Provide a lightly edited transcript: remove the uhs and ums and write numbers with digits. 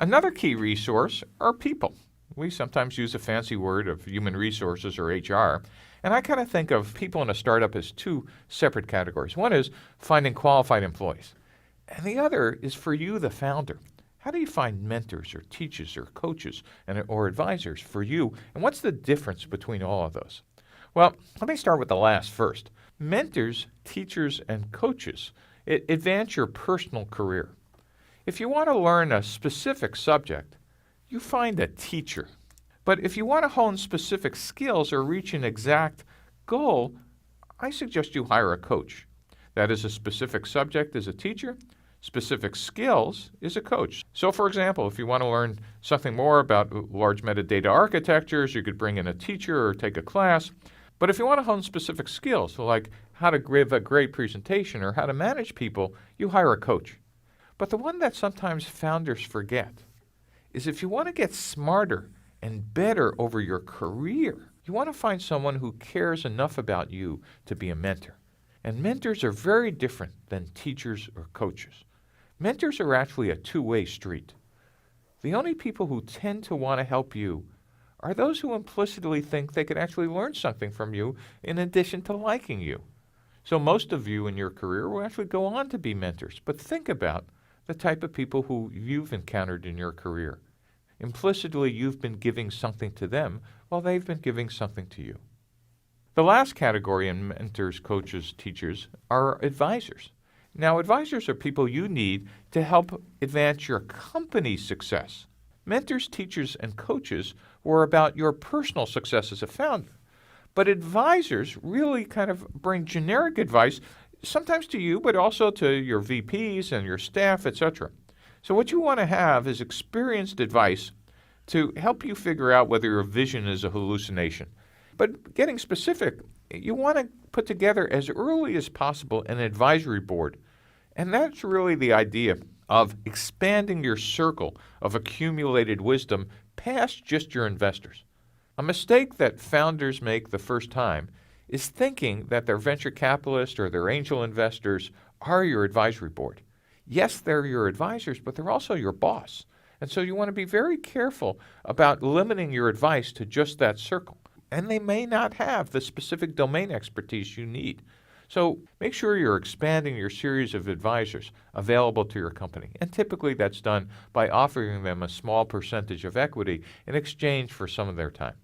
Another key resource are people. We sometimes use a fancy word of human resources or HR, and I kind of think of people in a startup as two separate categories. One is finding qualified employees, and the other is for you, the founder. How do you find mentors or teachers or coaches or advisors for you, and what's the difference between all of those? Well, let me start with the last first. Mentors, teachers, and coaches advance your personal career. If you want to learn a specific subject, you find a teacher. But if you want to hone specific skills or reach an exact goal, I suggest you hire a coach. That is, a specific subject is a teacher, specific skills is a coach. So for example, if you want to learn something more about large metadata architectures, you could bring in a teacher or take a class. But if you want to hone specific skills, like how to give a great presentation or how to manage people, you hire a coach. But the one that sometimes founders forget is if you want to get smarter and better over your career, you want to find someone who cares enough about you to be a mentor. And mentors are very different than teachers or coaches. Mentors are actually a two-way street. The only people who tend to want to help you are those who implicitly think they could actually learn something from you in addition to liking you. So most of you in your career will actually go on to be mentors, but think about the type of people who you've encountered in your career. Implicitly, you've been giving something to them while they've been giving something to you. The last category in mentors, coaches, teachers are advisors. Now, advisors are people you need to help advance your company's success. Mentors, teachers, and coaches were about your personal success as a founder. But advisors really kind of bring generic advice, sometimes to you, but also to your VPs and your staff, etc. So what you want to have is experienced advice to help you figure out whether your vision is a hallucination. But getting specific, you want to put together as early as possible an advisory board. And that's really the idea of expanding your circle of accumulated wisdom past just your investors. A mistake that founders make the first time is thinking that their venture capitalists or their angel investors are your advisory board. Yes, they're your advisors, but they're also your boss. And so you want to be very careful about limiting your advice to just that circle. And they may not have the specific domain expertise you need. So make sure you're expanding your series of advisors available to your company. And typically that's done by offering them a small percentage of equity in exchange for some of their time.